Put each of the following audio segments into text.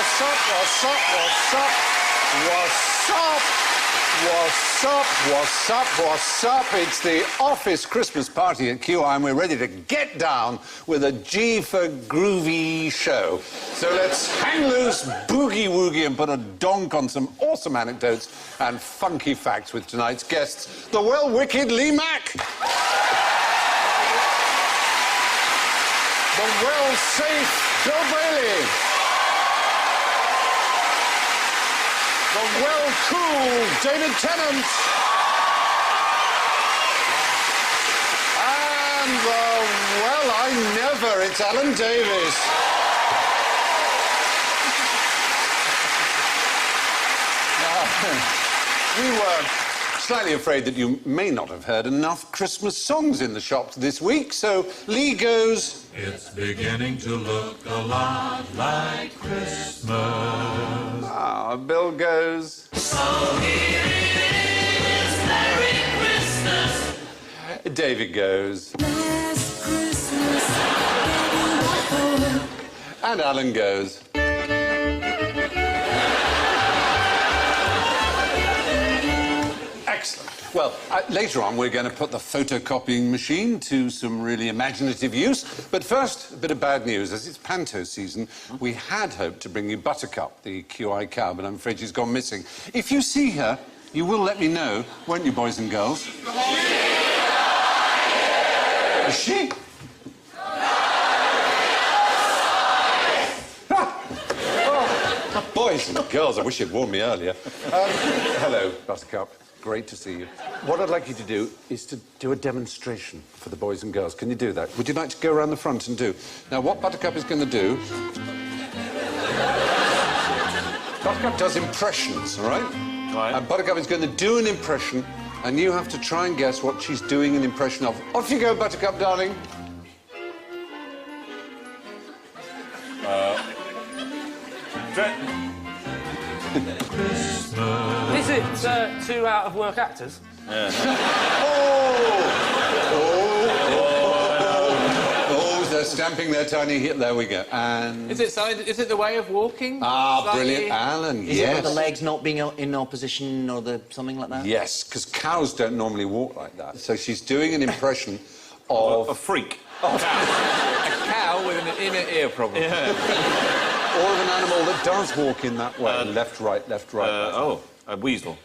What's up, what's up, what's up? What's up? What's up, what's up, what's up? It's the office Christmas party at QI and we're ready to get down with a G for Groovy show. So let's hang loose, boogie-woogie and put a donk on some awesome anecdotes and funky facts with tonight's guests, the well-wicked Lee Mack. The well-safe Bill Bailey. The well-cool David Tennant. And the well-I-never, it's Alan Davies. Now, we were slightly afraid that you may not have heard enough Christmas songs in the shops this week, so Lee goes... It's beginning to look a lot like Christmas. Ah, Bill goes... So here it is, Merry Christmas. David goes... Last Christmas, And Alan goes... Excellent. Well, later on, we're going to put the photocopying machine to some really imaginative use. But first, a bit of bad news. As it's Panto season, we had hoped to bring you Buttercup, the QI cow, but I'm afraid she's gone missing. If you see her, you will let me know, won't you, boys and girls? Is she? Boys and girls, I wish you'd warned me earlier. Hello, Buttercup. Great to see you. What I'd like you to do is to do a demonstration for the boys and girls. Can you do that? Would you like to go around the front and do? Now, what Buttercup is going to do... Buttercup does impressions, all right? Right. And Buttercup is going to do an impression, and you have to try and guess what she's doing an impression of. Off you go, Buttercup, darling. Is it two out-of-work actors? Oh, they're stamping their tiny heel. There we go. And... Is it the way of walking? Ah, Slightly... brilliant, Alan, Is yes. it with the legs not being in opposition or something like that? Yes, because cows don't normally walk like that. So she's doing an impression of... A freak. A cow with an inner ear problem. Or of an animal that does walk in that way. Left, right, left, right. A weasel.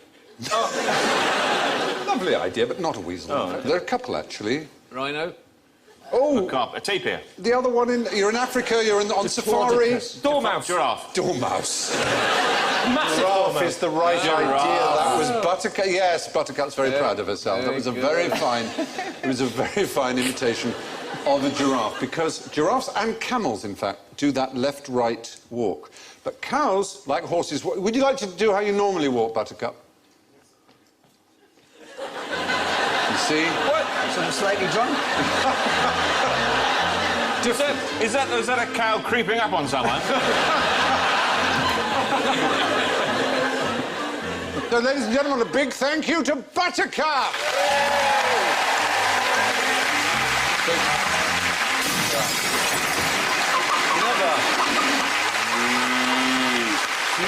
Lovely idea, but not a weasel. Oh. There are a couple, actually. Rhino? Oh, A tapir. the other one in... You're in Africa, you're on safari. Dormouse. Giraffe. Dormouse. Massive Giraffe is the right idea. That was Giraffe. Buttercup. Yes, Buttercup's very proud of herself. That was a very fine... It was a very fine imitation of a giraffe, because giraffes and camels, in fact, do that left-right walk. But cows, like horses... Would you like to do how you normally walk, Buttercup? You see? What? So I'm slightly drunk? Is that a cow creeping up on someone? So, ladies and gentlemen, a big thank you to Buttercup!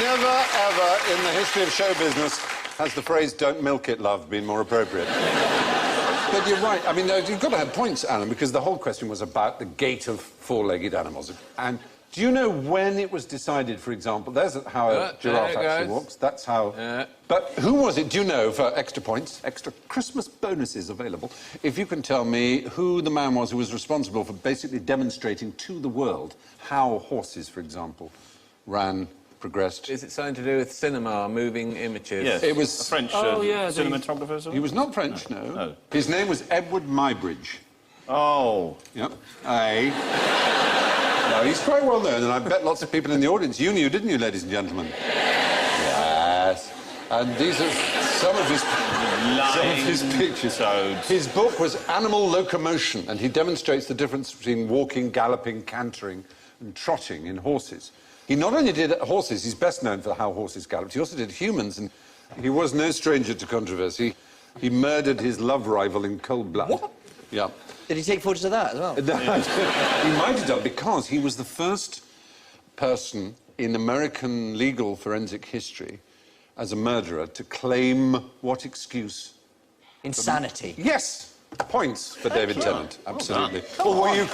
Never, ever in the history of show business has the phrase, don't milk it, love, been more appropriate. But you're right. I mean, you've got to have points, Alan, because the whole question was about the gait of four-legged animals. And do you know when it was decided, for example, there's how a giraffe actually walks. That's how... But who was it, do you know, for extra points, extra Christmas bonuses available, if you can tell me who the man was who was responsible for basically demonstrating to the world how horses, for example, ran... progressed. Is it something to do with cinema, moving images? Yes. It was... A French cinematographer or something? He was not French, no. No. His name was Edward Muybridge. Oh. Yep. Aye. No, he's quite well known, and I bet lots of people in the audience... You knew, didn't you, ladies and gentlemen? Yes. And these are some of his pictures. His book was Animal Locomotion, and he demonstrates the difference between walking, galloping, cantering and trotting in horses. He not only did horses, he's best known for how horses galloped, he also did humans, and he was no stranger to controversy. He murdered his love rival in cold blood. What? Yeah. Did he take photos of that as well? He might have done, because he was the first person in American legal forensic history as a murderer to claim what excuse? Insanity. Yes! Points for David Tennant, absolutely. Well, were you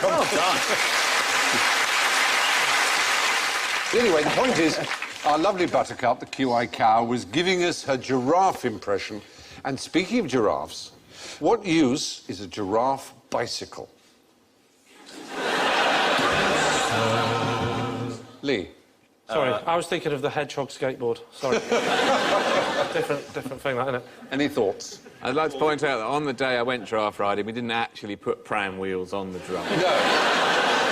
Anyway, the point is, our lovely buttercup, the QI cow, was giving us her giraffe impression. And speaking of giraffes, what use is a giraffe bicycle? Lee? Sorry, I was thinking of the hedgehog skateboard. Sorry. different thing, that, isn't it? Any thoughts? I'd like to point out that on the day I went giraffe riding, we didn't actually put pram wheels on the giraffe. No.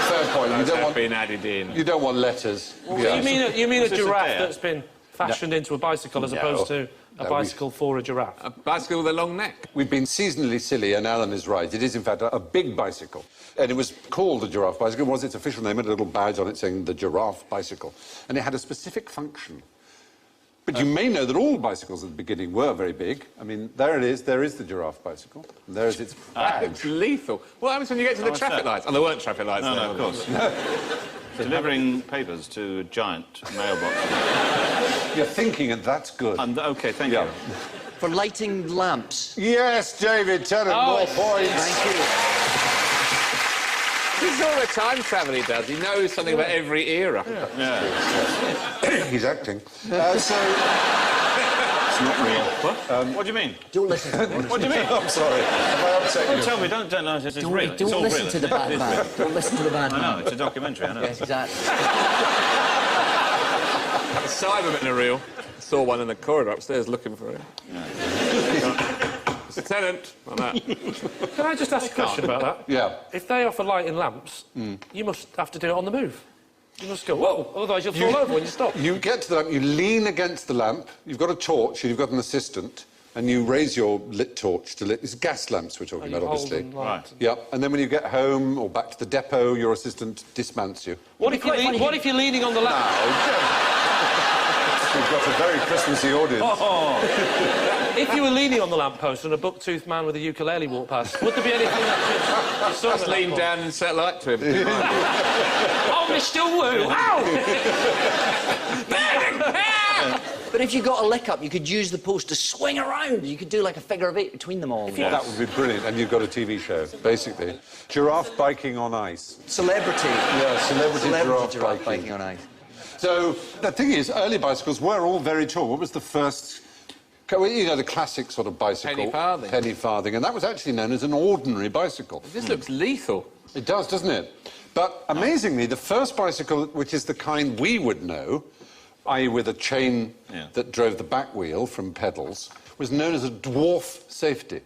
Fair point. Those have been added in. You don't want letters. Well, you mean a giraffe that's been fashioned into a bicycle as opposed to a bicycle for a giraffe? A bicycle with a long neck. We've been seasonally silly, and Alan is right. It is, in fact, a big bicycle. And it was called the giraffe bicycle. It was its official name. It had a little badge on it saying the giraffe bicycle. And it had a specific function. But you may know that all bicycles at the beginning were very big. I mean, there it is. There is the giraffe bicycle. And there is its badge. It's lethal. What happens when you get to the traffic lights? Oh, there weren't traffic lights there. No, of course. Delivering papers to a giant mailbox. You're thinking, and that's good. OK, thank you. For lighting lamps. Yes, David Tennant, more points. Thank you. This is all the time travel he does. He knows something about every era. He's acting. It's not real. What? What do you mean? Don't listen to him. What do you mean? I'm sorry. Have I upset you? Don't tell me, don't know it's real. Don't listen to the bad man. Don't listen to the bad man. I know, it's a documentary, I know. Yes, exactly. Cybermen are real. Saw one in the corridor upstairs looking for him. Mr. Tennant, on that. Can I just ask a question about that? Yeah. If they offer lighting lamps, you must have to do it on the move. You must go, whoa, otherwise you'll fall over when you stop. You get to the lamp, you lean against the lamp, you've got a torch, and you've got an assistant, and you raise your lit torch to lit... It's gas lamps we're talking about, obviously. Right. Yep, and then when you get home or back to the depot, your assistant dismounts you. What if you're leaning on the lamp? We've got a very Christmassy audience. If you were leaning on the lamppost and a buck-toothed man with a ukulele walked past, would there be anything that could... Just lean down and set light to him. Oh, Mr. Wu! Ow! But if you got a lick up, you could use the post to swing around. You could do like a figure of 8 between them all. That would be brilliant, and you've got a TV show, basically. Giraffe biking on ice. Celebrity. Yeah, celebrity giraffe biking on ice. So, the thing is, early bicycles were all very tall. What was the first... You know, the classic sort of bicycle. Penny farthing. Penny farthing, and that was actually known as an ordinary bicycle. This looks lethal. It does, doesn't it? But, amazingly, the first bicycle, which is the kind we would know, i.e. with a chain that drove the back wheel from pedals, was known as a dwarf safety.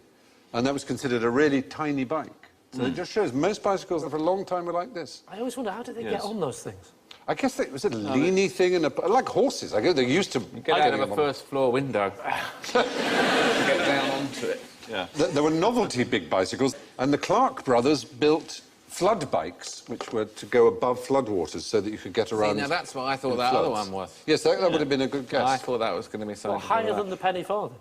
And that was considered a really tiny bike. So it just shows most bicycles for a long time were like this. I always wonder, how did they get on those things? I guess it was a leany thing, and like horses. I guess they're used to... Get out of a first-floor window. Get down onto it. Yeah. There were novelty big bicycles, and the Clark brothers built flood bikes, which were to go above floodwaters so that you could get around... See, now that's what I thought that other one was. Yes, that would have been a good guess. I thought that was going to be something... Well, higher than the penny farthing?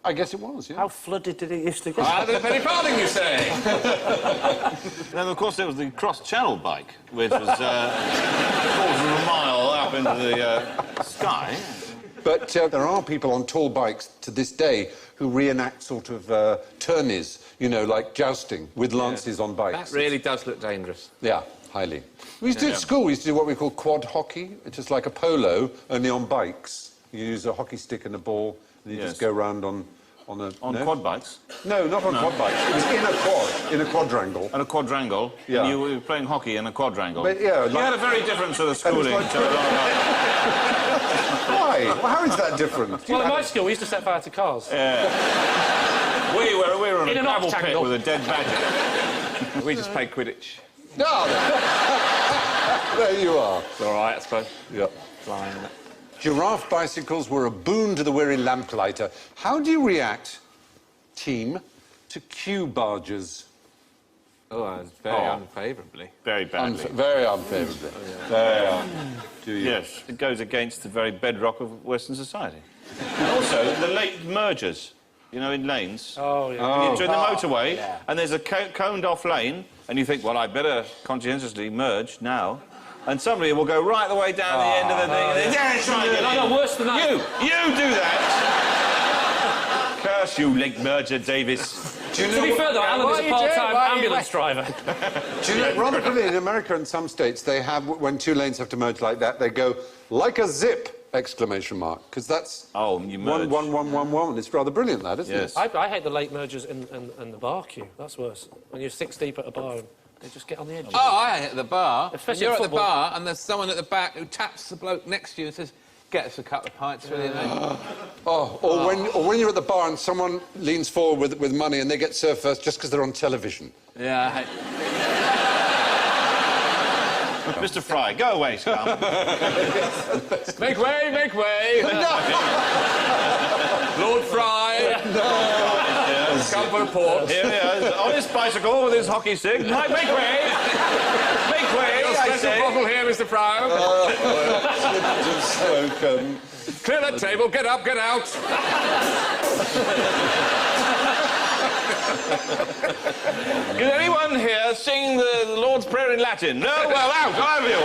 I guess it was, yeah. How flooded did it used to get? Higher than the penny farthing, you say? Then, of course, there was the cross-channel bike, which was a quarter of a mile up into the sky. But there are people on tall bikes to this day who reenact sort of tourneys, you know, like jousting with lances on bikes. That really does look dangerous. Yeah, highly. We used to do at school, we used to do what we call quad hockey. It's just like a polo, only on bikes. You use a hockey stick and a ball, and you just go round on a... On quad bikes? No, not on quad bikes. It was in a quadrangle. And a quadrangle? Yeah. And you were playing hockey in a quadrangle? But, yeah, you had a very different sort of schooling. Why? Well, how is that different? Well, in my school, we used to set fire to cars. Yeah. we were in a an gravel pit octagonal. with a dead badger. We just played Quidditch. No! There you are. It's all right, I suppose. Yep. Flying. Giraffe bicycles were a boon to the weary lamplighter. How do you react, team, to queue barges? Oh, very unfavourably. Very badly. Very unfavourably. There. Do you? Yes, it goes against the very bedrock of Western society. And also, the late mergers, you know, in lanes. Oh, yeah. You're doing the motorway, and there's a coned-off lane, and you think, well, I'd better conscientiously merge now. and somebody will go right the way down the end of the thing, and then, yeah, try again. No, worse than that. You do that! Curse you, link merger, Davis. To be fair, though, Alan is a part-time ambulance driver. Do you know, rather quickly, in America and some states, they have, when two lanes have to merge like that, they go, like a zip, exclamation mark, because that's... Oh, you merge. 1, 1, 1, 1, 1. It's rather brilliant, that, isn't it? I hate the late mergers in the bar queue. That's worse. When you're 6 deep at a bar and they just get on the edge. Oh, I hate the bar. Especially You're at at the football. bar and there's someone at the back who taps the bloke next to you and says, get us a couple of pints, will you, mate? Or when you're at the bar and someone leans forward with money and they get served first just because they're on television. Yeah, I hate... Mr. Fry, go away, scum. Make way, make way! Lord Fry! Come for a port. Here he is, on his bicycle with his hockey stick. Make way! Make way, I Special say. bottle here, Mr. Fry. Clear that table, get up, get out. Can anyone here sing the Lord's Prayer in Latin? No? Well, out, all of you.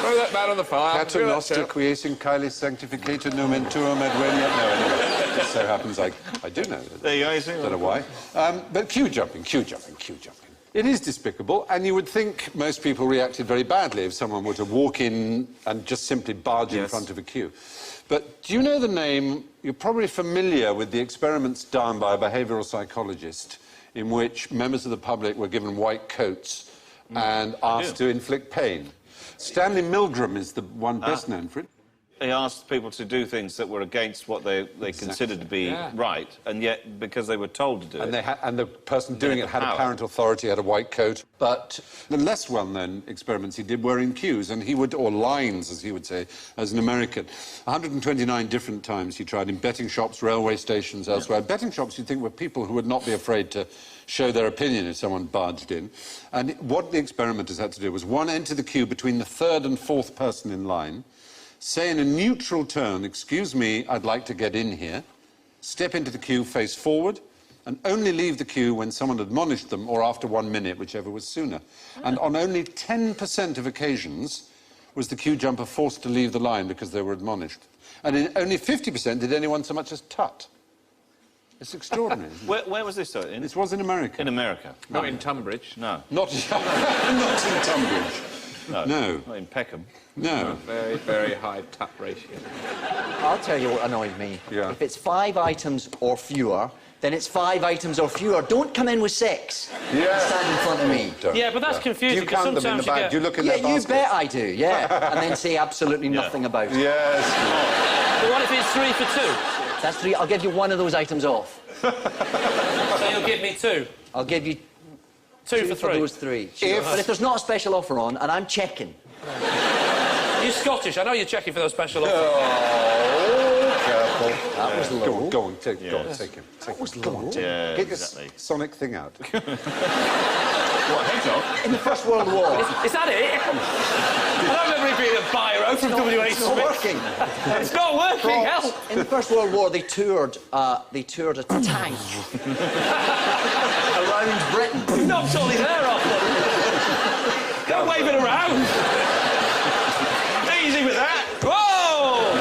Throw that man on the fire. Pater noster quiescing caelis sanctificator nomen tuum adveniat. No, anyway, it just so happens I do know that. There you go, you see. I don't know why. But queue jumping. It is despicable, and you would think most people reacted very badly if someone were to walk in and just simply barge in front of a queue. But do you know the name? You're probably familiar with the experiments done by a behavioural psychologist in which members of the public were given white coats and asked to inflict pain. Stanley Milgram is the one best known for it. He asked people to do things that were against what they considered to be right, and yet, because they were told to do it... And the person doing it had apparent authority, had a white coat. But the less well-known experiments he did were in queues, and he would, or lines, as he would say, as an American. 129 different times he tried in betting shops, railway stations, elsewhere. Betting shops, you'd think, were people who would not be afraid to show their opinion if someone barged in. And what the experimenters had to do was, one, enter the queue between the third and fourth person in line, say in a neutral tone, excuse me, I'd like to get in here, step into the queue, face forward, and only leave the queue when someone admonished them or after 1 minute, whichever was sooner. And on only 10% of occasions was the queue jumper forced to leave the line because they were admonished. And in only 50% did anyone so much as tut. It's extraordinary, isn't it? Where was this, though? This was in America. In America? Not in Tunbridge. No. Not in Tunbridge. No. No. Not in Peckham. No. Very, very high tap ratio. I'll tell you what annoys me. Yeah. If it's 5 items or fewer, then it's 5 items or fewer. Don't come in with 6. Yeah. Stand in front of me. Yeah, but that's Do confusing, you because count them in the sometimes you bag? get... Do you look in Yeah, their you basket? bet I do, yeah. And then say absolutely nothing about it. Yes. But what if it's 3 for 2? That's 3. I'll give you one of those items off. So you'll give me 2? I'll give you 2 for for 3? those 3. But if there's not a special offer on, and I'm checking... You're Scottish. I know you're checking for those special offers. Oh, careful. That was low. Go on, take him. That was low. Yeah, Get exactly. your Sonic thing out. What, hedgehog? In the First World War... Is that it? I don't remember it being a biro from W.A. It's not Smith. working. It's not working, help! In the First World War, they toured a tank around Britain. Knocked all his hair off. Don't wave it around. Easy with that! Whoa!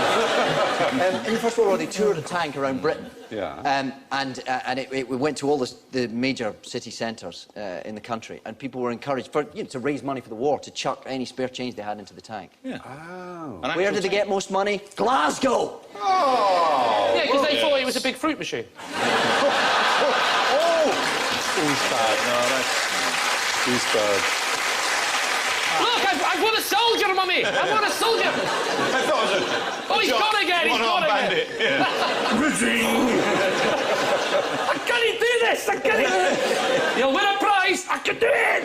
In the First World War, they toured a tank around Britain. Yeah. And it went to all the major city centres in the country, and people were encouraged to raise money for the war, to chuck any spare change they had into the tank. Yeah. Oh. Where did they get most money? Glasgow! Oh! Yeah, because they thought it was a big fruit machine. He's bad. No, that's... He's bad. Look, I've won a soldier, Mummy! I've won a soldier! I thought it was a... Oh, he's gone again! He's gone again! bandit. Yeah. I can't do this! I can't! You'll win a prize! I can do it!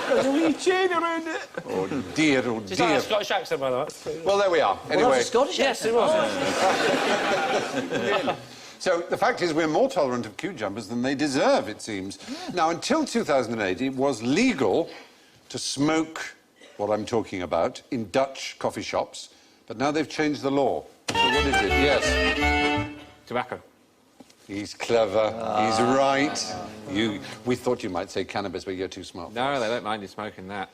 There's a wee chain around it. Oh dear, oh Is that dear. a Scottish accent, by the way? Well, there we are. Well, that Anyway, was a Scottish Yes, accent. it was. so the fact is we're more tolerant of queue jumpers than they deserve, it seems. Now, until 2008, it was legal to smoke what I'm talking about in Dutch coffee shops, but now they've changed the law. So what is it? Yes. Tobacco. He's clever. He's right. We thought you might say cannabis, but you're too smart. No, they don't mind you smoking that.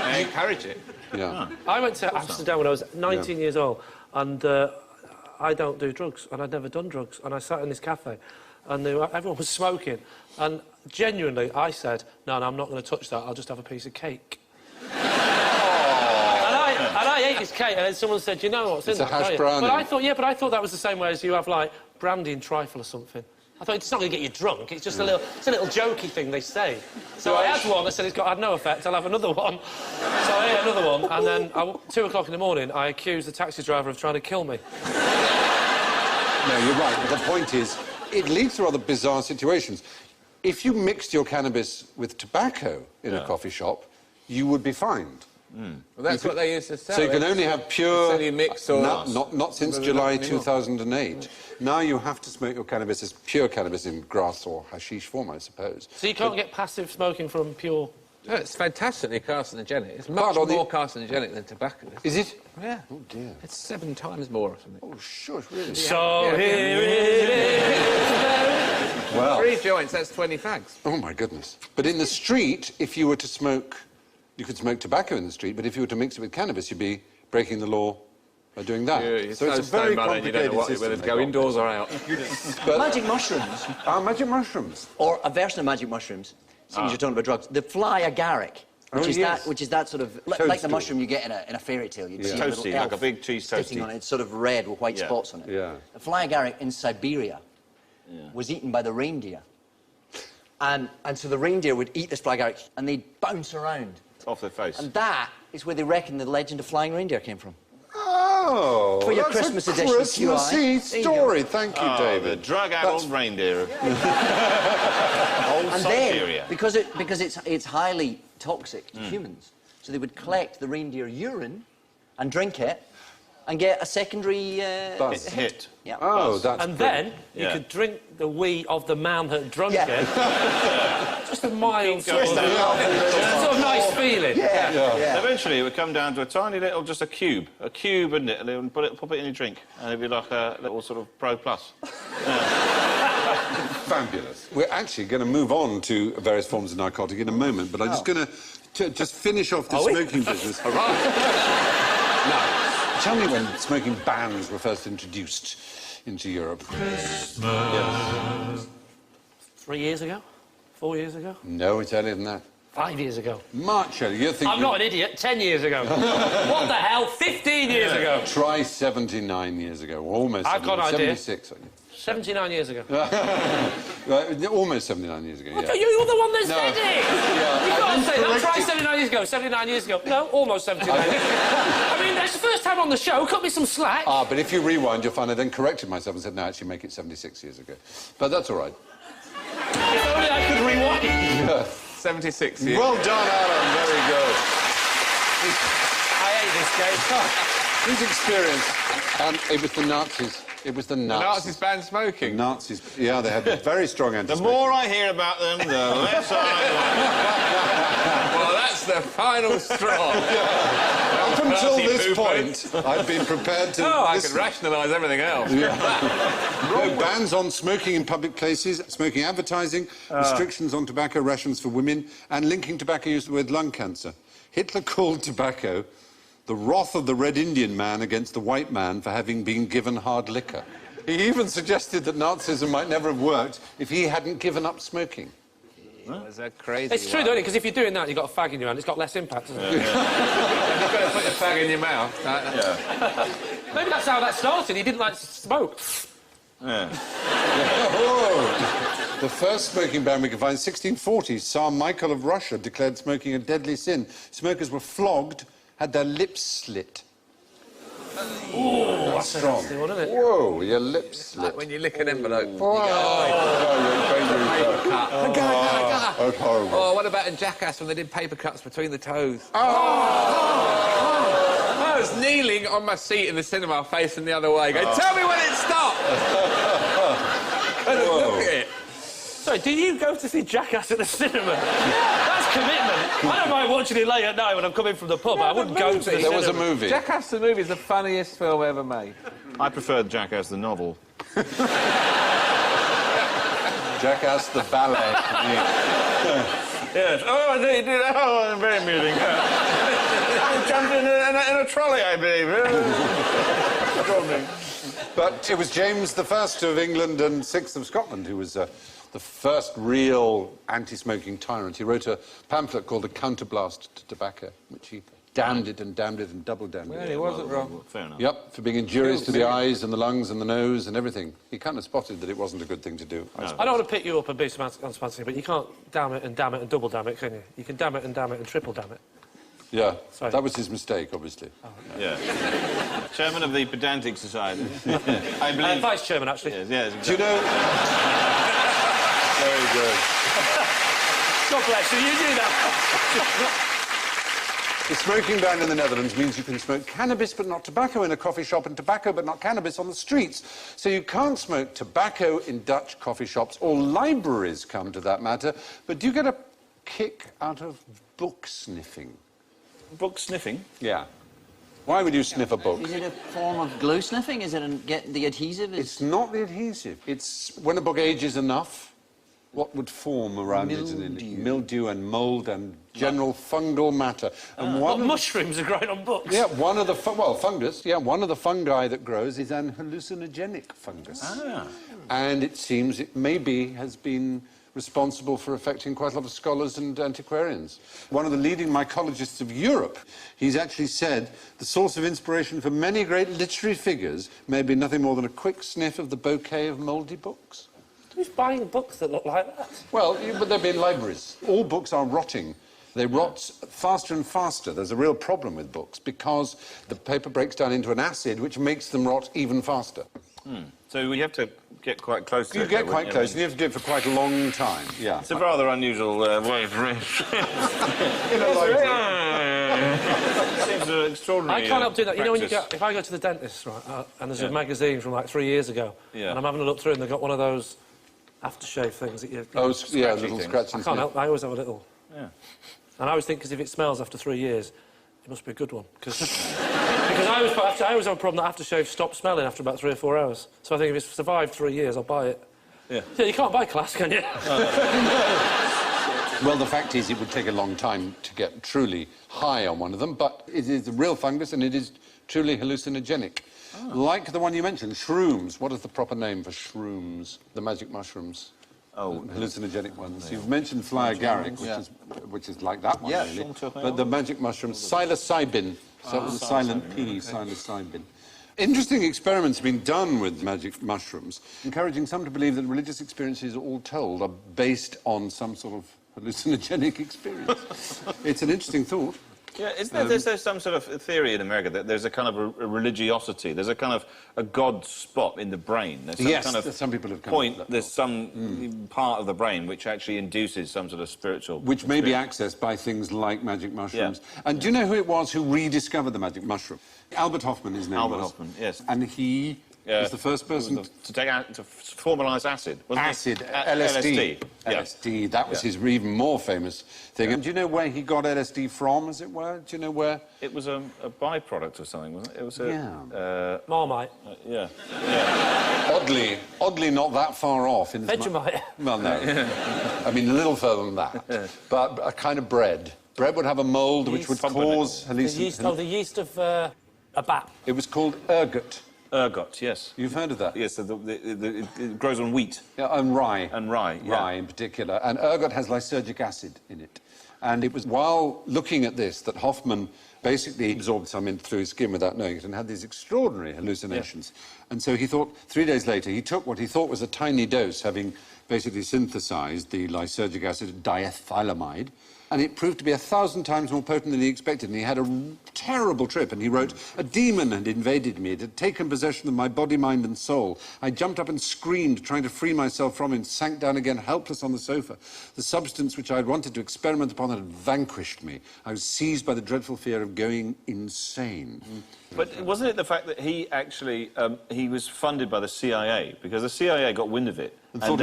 They encourage it. Yeah. I went to Amsterdam when I was 19 years old, and I don't do drugs, and I'd never done drugs, and I sat in this cafe, and everyone was smoking, and genuinely, I said, no, I'm not going to touch that, I'll just have a piece of cake. And I ate this cake, and then someone said, you know what's in It's a that, hash don't you? brownie. But I thought that was the same way as you have, like, brandy and trifle or something. I thought it's not going to get you drunk. It's just a little jokey thing they say. So I had one. I said had no effect. I'll have another one. So I ate another one, and then 2 o'clock in the morning, I accused the taxi driver of trying to kill me. No, you're right. But the point is, it leads to rather bizarre situations. If you mixed your cannabis with tobacco in a coffee shop, you would be fined. Well, that's what they used to sell. So you can only have pure... Sell you mixed or... Not since July 2008. Now you have to smoke your cannabis as pure cannabis in grass or hashish form, I suppose. So you can't get passive smoking from pure... No, it's fantastically carcinogenic. It's much more carcinogenic than tobacco. Is it? Yeah. Oh, dear. It's 7 times more or something. Oh, shush, really? So here it is. Well... 3 joints, that's 20 fags. Oh, my goodness. But in the street, if you were to smoke... You could smoke tobacco in the street, but if you were to mix it with cannabis, you'd be breaking the law by doing that. Yeah, so it's a very complicated you system. whether to go indoors or out. But, Magic mushrooms, magic mushrooms. or a version of magic mushrooms, seeing as you're talking about drugs, the fly agaric, which is that sort of like the Toadstool. mushroom you get in a fairy tale. You'd see a little Toasty, like elf a big cheese sticking toasty. on it. It's sort of red with white Yeah. spots on it. Yeah. The fly agaric in Siberia was eaten by the reindeer, and so the reindeer would eat this fly agaric and they'd bounce around. Off their face. And that is where they reckon the legend of flying reindeer came from. Oh, For your that's Christmas a edition, Christmassy QI. There you story. Thank you, The David. drug-addled reindeer. Old And Siberia. then, because it's highly toxic to humans, so they would collect the reindeer urine and drink it and get a secondary Buzz. Hit. Yeah. Oh, that's And brilliant. then you could drink the wee of the man that drunk Yeah. it. Just a mild sort of, Yeah. sort of nice feeling. Yeah. Eventually, it would come down to a tiny little, just a cube, wouldn't it? And they would pop it in your drink, and it'd be like a little sort of Pro Plus. Fabulous. We're actually going to move on to various forms of narcotic in a moment, but I'm just going to just finish off the smoking business. Now, tell me when smoking bans were first introduced into Europe. 3 years ago? 4 years ago? No, it's earlier than that. 5 years ago. Much earlier. You're thinking... I'm not an idiot. 10 years ago. What the hell? 15 years ago. Try 79 years ago. Almost. I've got an idea. 76, I think. 79 years ago. Almost 79 years ago, yeah. You're the one that No. said it! Yeah, You've got I've to say that. been Try corrected. 79 years ago. 79 years ago. No, almost 79 years ago. I mean, that's the first time on the show. Cut me some slack. Ah, but if you rewind, you'll find I then corrected myself and said, no, actually, make it 76 years ago. But that's all right. If only I could rewind. 76 years. Well done, Alan. Very good. I hate this game. His experience, and it was the Nazis. It was the The Nazis. Nazis banned smoking. Nazis, yeah, they had very strong The anti-smoking. more I hear about them, the less I Well, that's the final straw. Up until Nazi this poopers. point, I've been prepared to... Oh, I listen. could rationalise everything else. No, bans on smoking in public places, smoking advertising, restrictions on tobacco rations for women, and linking tobacco use with lung cancer. Hitler called tobacco the wrath of the Red Indian man against the white man for having been given hard liquor. He even suggested that Nazism might never have worked if he hadn't given up smoking. That's a crazy It's true, though, because if you're doing that, you've got a fag in your hand, it's got less impact, hasn't it? You've got to put your fag in your mouth. Maybe that's how that started. He didn't like to smoke. Oh. The first smoking ban we can find, 1640, Tsar Michael of Russia declared smoking a deadly sin. Smokers were flogged, had their lips slit. Oh, that's a strong. nasty one, isn't it? Whoa, your lips slit. Like when you lick an envelope. That's horrible. Oh, what about in Jackass when they did paper cuts between the toes? I was kneeling on my seat in the cinema facing the other way going, tell me when it stopped! And look at it. Sorry, do you go to see Jackass at the cinema? That's commitment. I don't mind watching it late at night when I'm coming from the pub, but I wouldn't go to the cinema. There was a movie. Jackass the movie is the funniest film ever made. I preferred Jackass the novel. Jackass the ballet. Yes. Oh, they did. Oh, very amusing. Jumped in a trolley, I believe. But it was James I of England and VI of Scotland who was the first real anti-smoking tyrant. He wrote a pamphlet called A Counterblast to Tobacco, which he damned it and double damned Well, it. he wasn't wrong. Fair enough. Yep, for being injurious to the eyes and the lungs and the nose and everything. He kind of spotted that it wasn't a good thing to do. I don't want to pick you up and be unspancy, but you can't damn it and double damn it, can you? You can damn it and triple damn it. Yeah, Sorry. that was his mistake, obviously. Yeah. Chairman of the Pedantic Society. I believe... Vice Chairman, actually. Yes, yes, Do you know... Very good. God bless you, you do that. The smoking ban in the Netherlands means you can smoke cannabis but not tobacco in a coffee shop and tobacco but not cannabis on the streets. So you can't smoke tobacco in Dutch coffee shops or libraries, come to that matter. But do you get a kick out of book sniffing? Book sniffing? Yeah. Why would you sniff a book? Is it a form of glue sniffing? Is it getting the adhesive? It's not the adhesive. It's when a book ages enough, what would form around it? Mildew and mould and general fungal matter. And mushrooms are growing on books. Yeah, one of the fungus. Yeah, one of the fungi that grows is an hallucinogenic fungus. Ah. And it seems it maybe has been responsible for affecting quite a lot of scholars and antiquarians. One of the leading mycologists of Europe, he's actually said the source of inspiration for many great literary figures may be nothing more than a quick sniff of the bouquet of mouldy books. Who's buying books that look like that? Well, but they'll be in libraries. All books are rotting. They rot faster and faster. There's a real problem with books because the paper breaks down into an acid which makes them rot even faster. So we have to get quite close to it. You get quite close, and you have to do it for quite a long time. Yeah. It's a rather unusual way for it. In a library. Seems extraordinary. I can't help doing that. You know, when practice. if I go to the dentist, right, and there's a magazine from like 3 years ago, Yeah. and I'm having a look through, and they've got one of those aftershave things that you... Oh, yeah, Scratchy little things. scratch and I can't sniff. help. I always have a little. Yeah. And I always think, because if it smells after 3 years, it must be a good one. Because I always have a problem that aftershave stops smelling after about 3 or 4 hours. So I think if it's survived 3 years, I'll buy it. Yeah. Yeah, you can't buy Class, can you? Well, the fact is, it would take a long time to get truly high on one of them, but it is a real fungus and it is truly hallucinogenic. Like the one you mentioned, shrooms. What is the proper name for shrooms? The magic mushrooms. Oh, hallucinogenic ones. You've mentioned fly agaric, which is like that one, really. But the magic mushrooms, psilocybin. So with a silent P, psilocybin. Interesting experiments have been done with magic mushrooms, encouraging some to believe that religious experiences, all told, are based on some sort of hallucinogenic experience. It's an interesting thought. Yeah, there's some sort of theory in America that there's a kind of a religiosity, there's a kind of a God spot in the brain. There's some kind of some people have come point, up with that there's some part of the brain which actually induces some sort of spiritual... Which may be accessed by things like magic mushrooms. Yeah. And do you know who it was who rediscovered the magic mushroom? Albert Hofmann, his name was. Albert Hofmann, yes. And he was the first person to formalise acid, wasn't acid, he? LSD. Yeah. LSD, that was his even more famous thing. And do you know where he got LSD from, as it were? Do you know where? It was a byproduct of something, wasn't it? It was a... Marmite. Yeah. Oddly not that far off. In Vegemite. Well, no. I mean, a little further than that. But a kind of bread. Bread would have a mould which would cause hallucinations. The yeast of a bat. It was called ergot. Ergot, yes. You've heard of that? Yes, so it grows on wheat. Yeah, and rye. And rye, yeah. Rye in particular. And ergot has lysergic acid in it. And it was while looking at this that Hofmann basically absorbed some in through his skin without knowing it and had these extraordinary hallucinations. Yeah. And so he thought, 3 days later, he took what he thought was a tiny dose, having basically synthesised the lysergic acid diethylamide, and it proved to be 1,000 times more potent than he expected, and he had a terrible trip, and he wrote, "A demon had invaded me. It had taken possession of my body, mind and soul. I jumped up and screamed, trying to free myself from him, sank down again, helpless on the sofa. The substance which I had wanted to experiment upon had vanquished me. I was seized by the dreadful fear of going insane." But wasn't it the fact that he actually, he was funded by the CIA, because the CIA got wind of it, and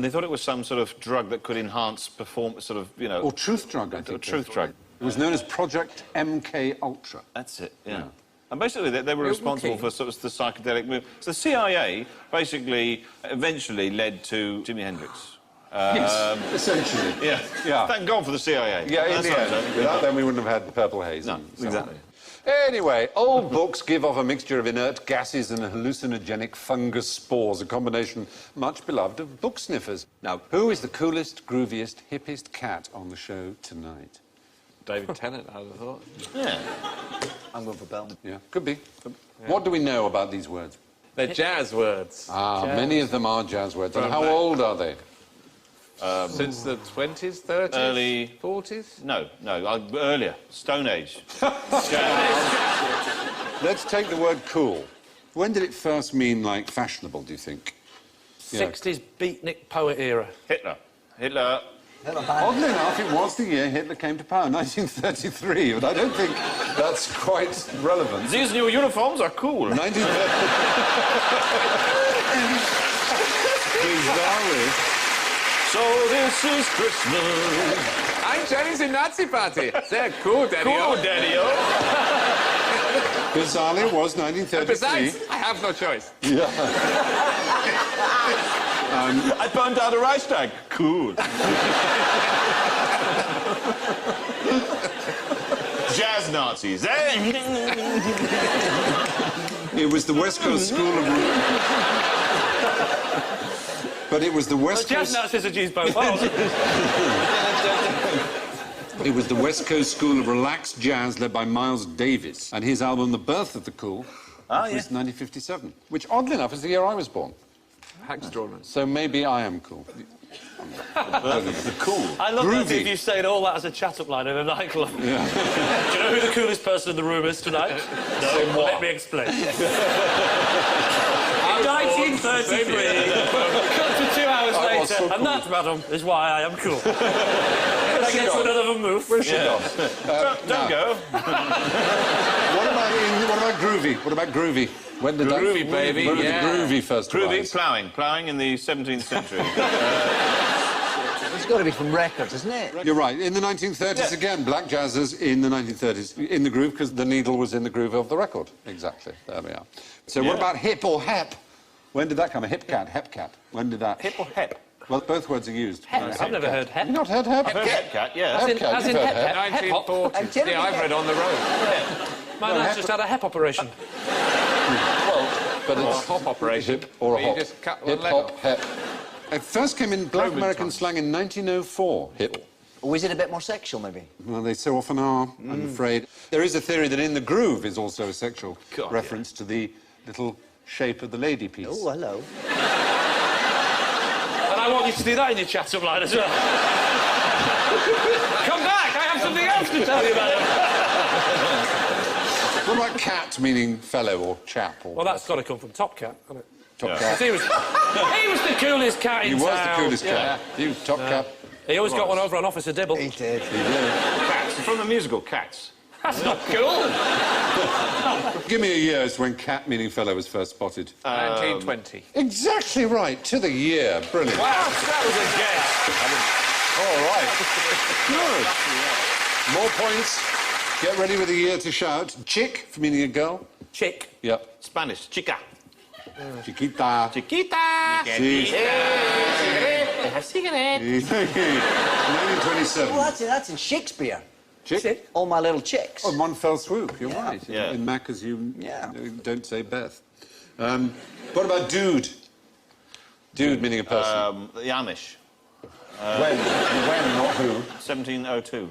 they thought it was some sort of drug that could enhance performance, sort of, you know... Or truth drug, I think. Truth drug. It was known as Project MK Ultra. That's it, yeah. And basically, they were responsible for sort of the psychedelic movement. So the CIA basically eventually led to Jimi Hendrix. Yes, essentially. Yeah. Thank God for the CIA. Yeah, in the end. Without them, we wouldn't have had the Purple Haze. No, and so on. exactly. Anyway, old books give off a mixture of inert gases and hallucinogenic fungus spores, a combination much beloved of book sniffers. Now, who is the coolest, grooviest, hippest cat on the show tonight? David Tennant, I would have thought. Yeah. I'm going for Bellman. Yeah, could be. What do we know about these words? They're jazz words. Many of them are jazz words. And how old are they? Since the 20s, 30s? Early... 40s? No, earlier. Stone Age. Let's take the word cool. When did it first mean, like, fashionable, do you think? 60s beatnik poet era. Hitler. Oddly enough, it was the year Hitler came to power, 1933, but I don't think that's quite relevant. These new uniforms are cool. 1933. Bizarrely. So this is Christmas. I'm Chinese in Nazi party. They're cool, Daddy. Cool, Daddy-o. Bizarrely, it was 1933. Besides, I have no choice. Yeah. I burned out a Reichstag. Cool. Jazz Nazis, eh? It was the West Coast School of... But it was the West Jazz Coast... Nazis are Jews both ways. It was the West Coast School of Relaxed Jazz led by Miles Davis, and his album The Birth of the Cool was 1957, which, oddly enough, is the year I was born. Extraordinary. So maybe I am cool. The cool. I love that Groovy. if you saying all that as a chat-up line in a nightclub. Yeah. Do you know who the coolest person in the room is tonight? No, let me explain. In 1933, cut to 2 hours I was later, so cool. and that, madam, is why I am cool. Can I get to another move? Where's she gone? Don't go. What about groovy? What about groovy? When did Groovy, baby, When did yeah. the groovy first Groovy, arise? ploughing in the 17th century. It's got to be from records, isn't it? You're right. In the 1930s, again, black jazzers in the 1930s, in the groove, because the needle was in the groove of the record. Exactly. There we are. So what about hip or hep? When did that come? A hip cat, hep cat. When did that? Hip or hep? Well, both words are used. Hep. I've never heard hep. You've not heard hep? I've heard hep cat, yeah. As in, Hep cat, as in you've hep, heard hep, hep hop. 1940s. Yeah, I've read On the Road. My nan's just had a hep operation. But Or a it's hop operation. hip or a where you hop. just cut one Hip, leg hop, off. hep. It first came in black Roman American times. slang in 1904, hip. Or is it a bit more sexual, maybe? Well, they so often are, I'm afraid. There is a theory that in the groove is also a sexual God, reference to the little shape of the lady piece. Oh, hello. And I want you to do that in your chat-up line as well. Come back, I have something else to tell you about it. What about cat, meaning fellow or chap? Or Well, that's got to come from Top Cat, hasn't it? top Yeah. cat? He was the coolest cat in He town. was the coolest cat. He was top cap. He always got one over on Officer Dibble. He did. Cats, from the musical Cats. That's not cool. Give me a year as to when cat, meaning fellow, was first spotted. 1920. Exactly right, to the year. Brilliant. Wow, that was a guess. All right. Good. More points. Get ready with the year to shout. Chick, for meaning a girl. Chick. Yep. Spanish, chica. Chiquita. Chiquita. Sí. 1927. Well, that's in Shakespeare. Chick? All my little chicks. Oh, in one fell swoop, you're right. Yeah. In Macca's, you Yeah. don't say Beth. What about dude? Dude meaning a person. The Amish. When, not who. 1702.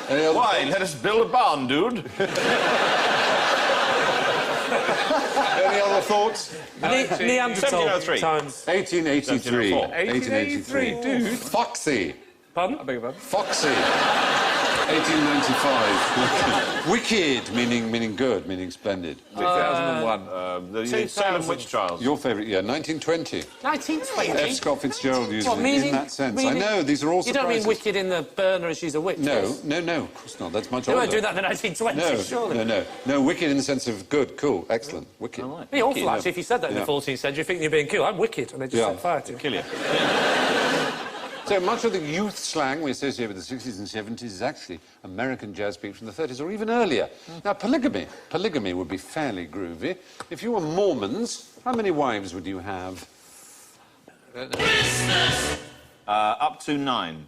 Any other Why? Let us build a barn, dude. Any other thoughts? Neanderthal 1703. times. 1883. 1883, dude. Foxy. Pardon? I beg your pardon. Foxy. 1895. Wicked, meaning good, meaning splendid. 2001. The 2000. Salem witch trials. Your favourite year, 1920. 1920? F. Scott Fitzgerald used What, it meaning- in that sense. meaning- I know, these are all You don't surprises. mean Wicked in the burner as she's a witch? No, yes? no, of course not. That's much They older. weren't doing that in the 1920s, surely. No, wicked in the sense of good, cool, excellent, wicked. Right. It'd be awful, actually, if you said that in Yeah. the 14th century, thinking you're being cool. I'm wicked, and they just Yeah. set fire to you. Kill you. So much of the youth slang we associate with the 60s and 70s is actually American jazz speak from the 30s or even earlier. Now, polygamy would be fairly groovy. If you were Mormons, how many wives would you have? Up to 9.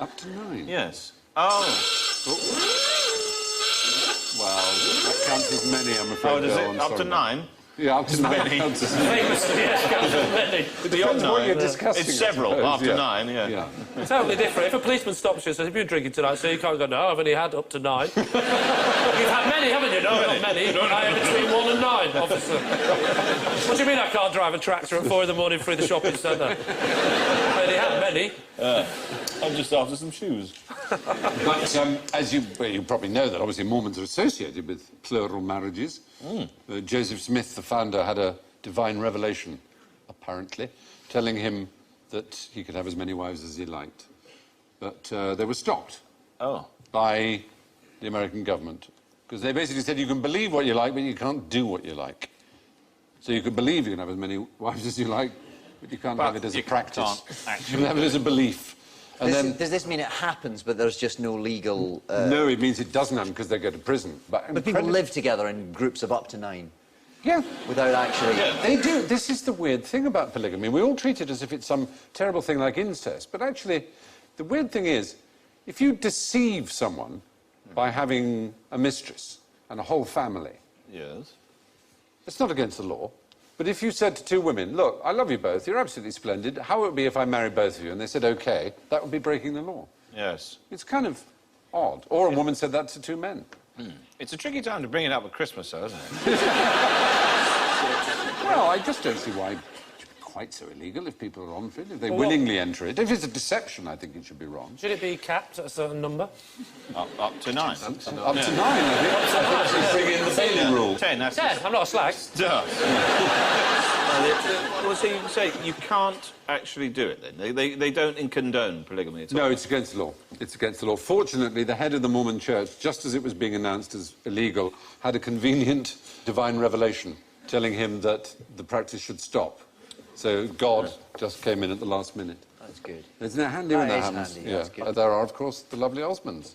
Up to 9? Yes. Oh. Well, that counts as many, I'm afraid. Oh, does Bill, it? I'm Up sorry. to 9? Yeah, up to 9. Many. Counts as Famously, yes, counts as many. Depends what you're discussing. It's several, I suppose, after yeah. 9, yeah. Yeah. Totally different. If a policeman stops you and says, "Have you been drinking tonight?" So you can't go, "No, I've only had up to 9." You've had many, haven't you? No, not many. I have between 1 and 9, officer. What do you mean I can't drive a tractor at 4 in the morning through the shopping centre? I only had many. I'm just after some shoes. But as you probably know that obviously Mormons are associated with plural marriages. Joseph Smith, the founder, had a divine revelation, apparently, telling him that he could have as many wives as he liked. But they were stopped by the American government because they basically said you can believe what you like, but you can't do what you like. So you can believe you can have as many wives as you like, but you can't have it as a practice. You can have it as a belief. And Does this mean it happens, but there's just no legal... No, it means it doesn't happen because they go to prison. But people live together in groups of up to 9. Yeah. Without actually... Yeah. They do. This is the weird thing about polygamy. We all treat it as if it's some terrible thing like incest. But actually, the weird thing is, if you deceive someone by having a mistress and a whole family, Yes. it's not against the law. But if you said to 2 women, look, I love you both, you're absolutely splendid, how would it be if I married both of you? And they said, OK, that would be breaking the law. Yes. It's kind of odd. Or a woman said that to 2 men. It's a tricky time to bring it up at Christmas, though, isn't it? Well, I just don't see why it should be quite so illegal if people are on for it, if they willingly enter it. If it's a deception, I think it should be wrong. Should it be capped at a certain number? Up to 9. Up to 9, I think. I think bring in the Bailey rule. 10, that's... 10. I'm not a slag. Well, so you say you can't actually do it, then? They don't condone polygamy at all? No, it's against the law. It's against the law. Fortunately, the head of the Mormon church, just as it was being announced as illegal, had a convenient divine revelation telling him that the practice should stop. So God just came in at the last minute. That's good. Isn't it handy when that is happens? handy, Yeah. that's good. There are, of course, the lovely Osmonds.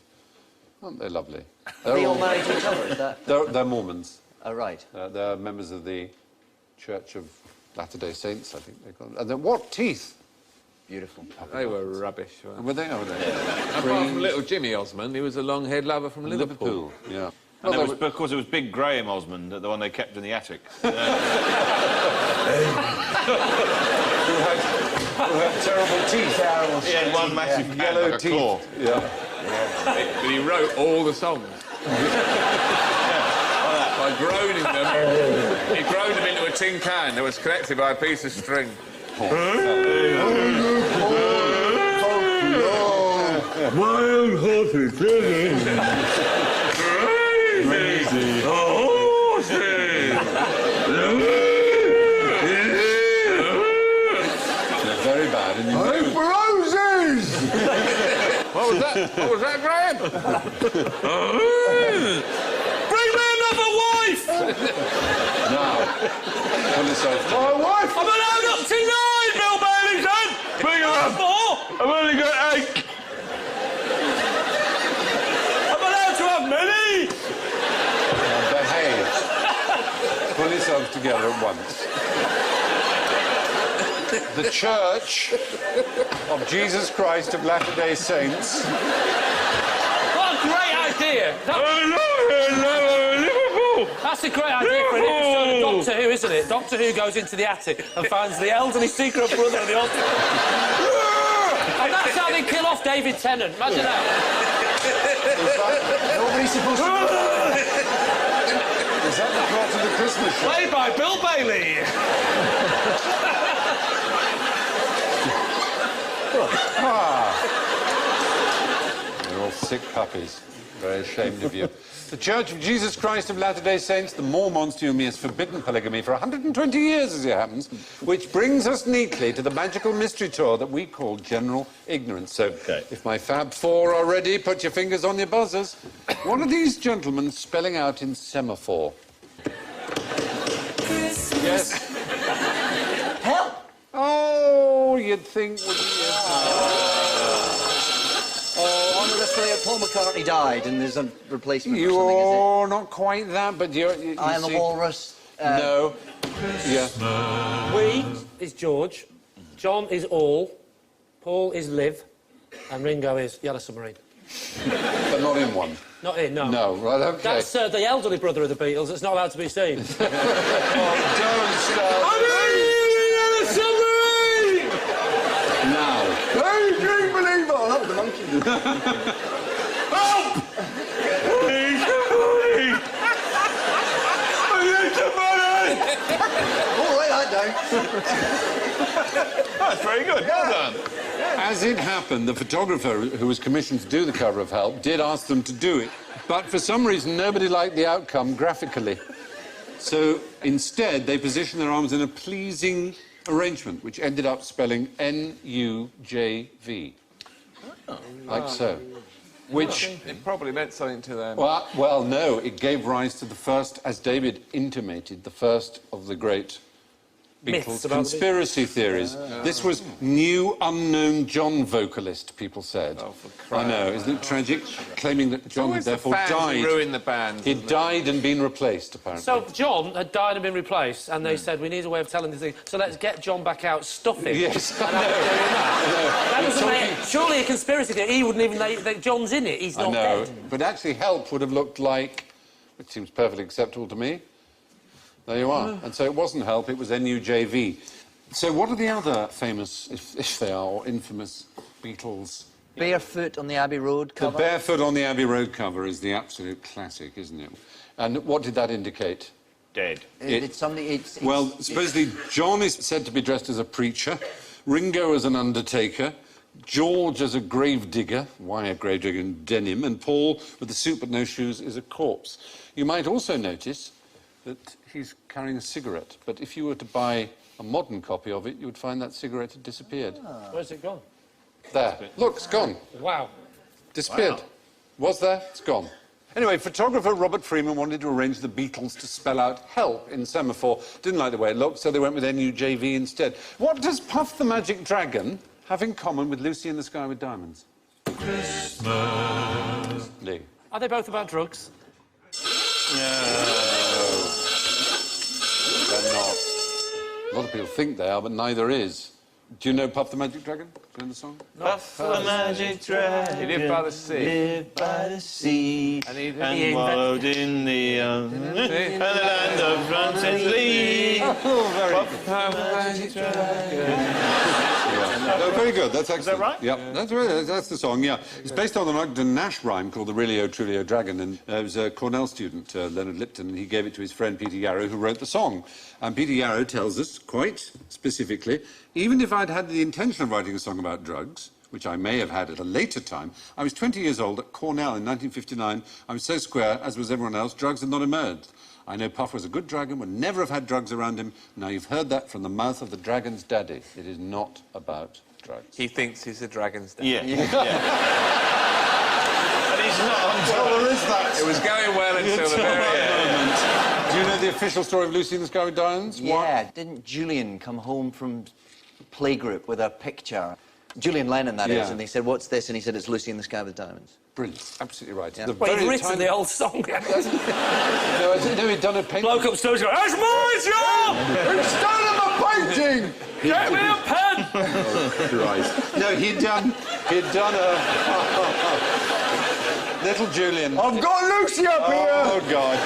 Aren't they lovely? They all married each other, is that... They're Mormons. Oh, right. They're members of the Church of Latter-day Saints, I think they call them. And then what teeth? Beautiful. They were rubbish. Weren't Were they? Oh, they? Apart from little Jimmy Osmond, he was a long-haired lover from Liverpool. Yeah. And there was, of course, it was Big Graham Osmond, the one they kept in the attic. Who had terrible teeth. He had one massive hand, Yellow like a teeth. claw. Yeah. But he wrote all the songs. By groaning them. He groaned them into a tin can that was connected by a piece of string. Mild-hearted crazy They're very bad. And you What was that? What was that, Graham? Bring me another wife! now, on this side. I'm allowed up to 9, Bill Bailey said! Bring her up! 4! I've only got 8! I'm allowed to have many! Behave. Pull yourselves together at once. The Church of Jesus Christ of Latter-day Saints. What a great idea! Liverpool! That's a great idea for an episode of Doctor Who, isn't it? Doctor Who goes into the attic and finds the elderly secret brother of the hospital. And that's how they kill off David Tennant. Imagine that. Nobody's supposed to... Is that the plot of the Christmas show? Played by Bill Bailey. They're all sick puppies. Very ashamed of you. The Church of Jesus Christ of Latter-day Saints, the Mormons to whom he has forbidden polygamy for 120 years, as it happens, which brings us neatly to the magical mystery tour that we call General Ignorance. So, if my Fab Four are ready, put your fingers on your buzzers. What are these gentlemen spelling out in semaphore? Christmas. Yes? Help! Oh, you'd think, wouldn't you? Oh, honestly, Paul McCartney died, and there's a replacement or something, is You're not quite that, but you it? I am see- a walrus. No. Yeah. We is George, John is All, Paul is Liv, and Ringo is Yellow Submarine. But not in one. Not in, no. No, right, OK. That's the elderly brother of the Beatles. It's not allowed to be seen. Don't start. Yellow Submarine! Now. Hey, dream believer! Oh, that was the monkey. Help! Please, Oh, write that down. That's very good. Well done. As it happened, the photographer who was commissioned to do the cover of Help did ask them to do it. But for some reason, nobody liked the outcome graphically. So instead, they positioned their arms in a pleasing arrangement, which ended up spelling N-U-J-V. Like so. Which... It probably meant something to them. Well, no, it gave rise to the first, as David intimated, the first of the great Myths Beatles about the conspiracy theories. This was new unknown John vocalist, people said. Oh, for I crying know, out isn't it tragic? Claiming that John had Always the therefore fans who died. ruin the band. He'd died and been replaced, apparently. So John had died and been replaced, and they said, we need a way of telling the thing, so let's get John back out, stuff him. Yes, I And have him doing that. That You're doesn't make... Surely a conspiracy theory. He wouldn't even... That John's in it. He's I not know, dead. but actually Help would have looked like, which seems perfectly acceptable to me. There you are. And so it wasn't Help, it was N-U-J-V. So what are the other famous, if they are, or infamous Beatles? Barefoot on the Abbey Road cover. The Barefoot on the Abbey Road cover is the absolute classic, isn't it? And what did that indicate? Dead. It's something... Well, supposedly John is said to be dressed as a preacher, Ringo as an undertaker, George as a gravedigger, why a gravedigger in denim, and Paul, with the suit but no shoes, is a corpse. You might also notice that he's carrying a cigarette, but if you were to buy a modern copy of it, you would find that cigarette had disappeared. Where's it gone? There. Look, it's gone. Wow. Disappeared. Wow. Was there? It's gone. Anyway, photographer Robert Freeman wanted to arrange the Beatles to spell out help in semaphore. Didn't like the way it looked, so they went with N-U-J-V instead. What does Puff the Magic Dragon have in common with Lucy in the Sky with Diamonds? Christmas. Lee. Are they both about drugs? They're not. A lot of people think they are, but neither is. Do you know Puff the Magic Dragon? Do you know the song? Puff the magic dragon. He lived by the sea. Lived by the sea. And he And wallowed in the and the land of France and Lee. Puff the magic dragon. No, very good. That's excellent. that right? Yeah, that's the song. Yeah, it's based on an Ogden Nash rhyme called "The Really O Truly O Dragon," and it was a Cornell student, Leonard Lipton, and he gave it to his friend Peter Yarrow, who wrote the song. And Peter Yarrow tells us quite specifically, even if I'd had the intention of writing a song about drugs, which I may have had at a later time, I was 20 years old at Cornell in 1959. I was so square, as was everyone else. Drugs had not emerged. I know Puff was a good dragon, would never have had drugs around him. Now you've heard that from the mouth of the dragon's daddy. It is not about drugs. He thinks he's a dragon's dad. Yeah. But he's not on Well, there is that. It was going well until the very end. moment. Do you know the official story of Lucy in the Sky with Diamonds? Yeah, didn't Julian come home from playgroup with a picture? Julian Lennon, that is, Yeah. and they said, what's this? And he said, it's Lucy in the Sky with Diamonds. Brilliant. Absolutely right. Yeah. The Well, very you've written tiny- the old song. No, he'd done a painting. Bloke upstairs going, that's my job! He's stolen my painting! Get me a pen! Christ. No, he'd done a... Little Julian... I've got Lucy up Oh, God.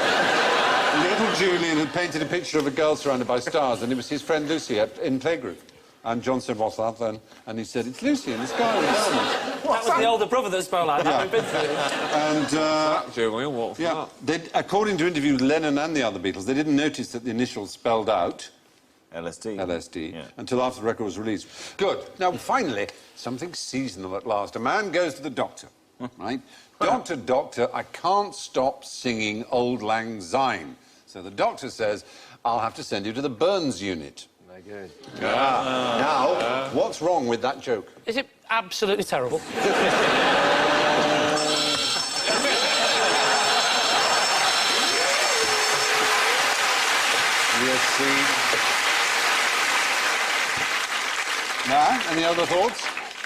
Little Julian had painted a picture of a girl surrounded by stars, and it was his friend Lucy in playgroup. And John said, what's that then? And he said, it's Lucy in the Sky with Diamonds. That was the older brother that spoke like that. We've been through it. And, Julian, what? yeah, according to interviews with Lennon and the other Beatles, they didn't notice that the initials spelled out LSD. LSD Yeah. until after the record was released. Good. Now, finally, something seasonal at last. A man goes to the doctor, right? Doctor, I can't stop singing Auld Lang Syne. So the doctor says, I'll have to send you to the Burns unit. Very good. Now, what's wrong with that joke? Is it absolutely terrible? Yes, see. Now, any other thoughts?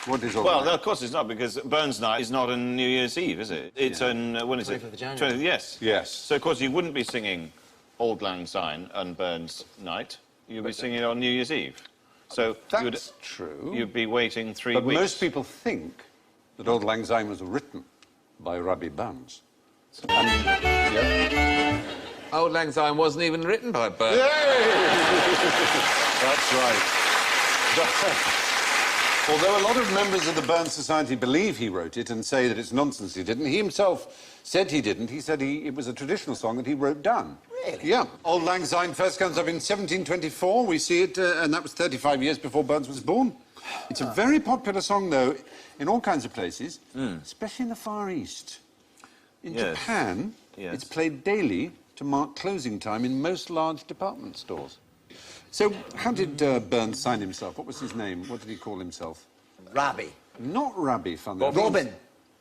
What is Old Well, Lang no, of course it's not, because Burns Night is not on New Year's Eve, is it? It's on, when is it? 25th of January. Yes. Yes. So, of course, you wouldn't be singing Auld Lang Syne on Burns Night. You'd be singing it on New Year's Eve. So That's true. You'd be waiting 3 But weeks. most people think that Auld Lang Syne was written by Robbie Burns. Old Lang Syne wasn't even written by Burns. That's right. Although a lot of members of the Burns Society believe he wrote it and say that it's nonsense he didn't, he himself said he didn't. He said it was a traditional song that he wrote down. Really? Yeah. Auld Lang Syne first comes up in 1724. We see it, and that was 35 years before Burns was born. It's a very popular song, though, in all kinds of places, especially in the Far East. In Japan, it's played daily to mark closing time in most large department stores. So, how did Burns sign himself? What was his name? What did he call himself? Rabbi. Not Rabbi, funny. Robin.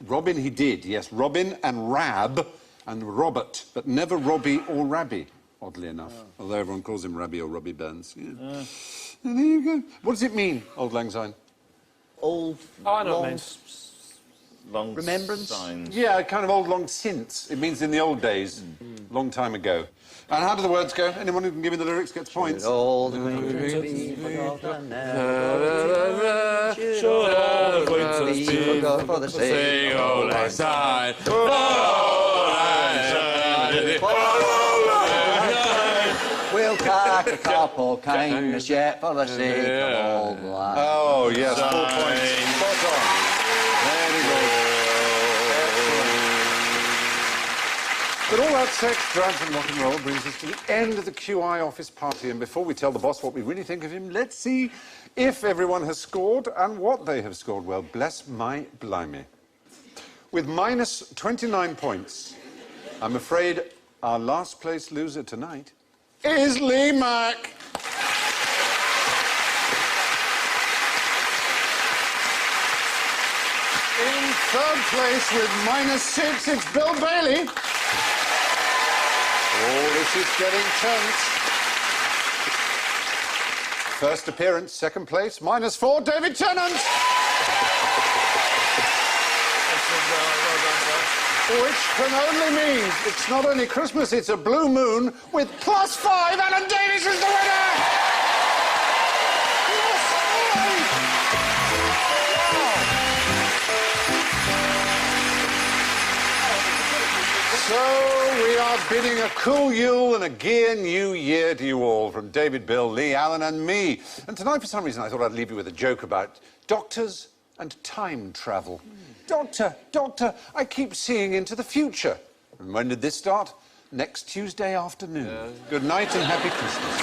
Robin he did, yes. Robin and Rab and Robert, but never Robbie or Rabbi, oddly enough. Although everyone calls him Rabbi or Robbie Burns. Yeah. And there you go. What does it mean, Auld Lang Syne? Old. Oh, I know what it long means. Long Remembrance? Signs. Yeah, kind of old long since. It means in the old days, long time ago. And how do the words go? Anyone who can give me the lyrics gets points. All the acquaintance be forgotten now. Should all the acquaintance be forgot for the sake of Old Lang Syne. We'll pack a couple kindness yet for the sake of old lang. Oh, yes, 4 points. Spot on. Very good. But all that sex, drugs and rock and roll brings us to the end of the QI office party. And before we tell the boss what we really think of him, let's see if everyone has scored and what they have scored. Well, bless my blimey. With minus 29 points, I'm afraid our last place loser tonight is Lee Mack. In third place with -6, it's Bill Bailey. Oh, this is getting tense. First appearance, second place, -4, David Tennant. Which can only mean it's not only Christmas, it's a blue moon with +5. Alan Davies is the winner! So we are bidding a cool Yule and a gear new year to you all, from David, Bill, Lee, Alan and me. And tonight, for some reason, I thought I'd leave you with a joke about doctors and time travel. Doctor, I keep seeing into the future. And when did this start? Next Tuesday afternoon. Good night and happy Christmas.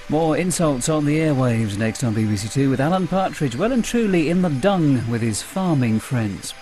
More insults on the airwaves next on BBC Two with Alan Partridge, well and truly in the dung with his farming friends.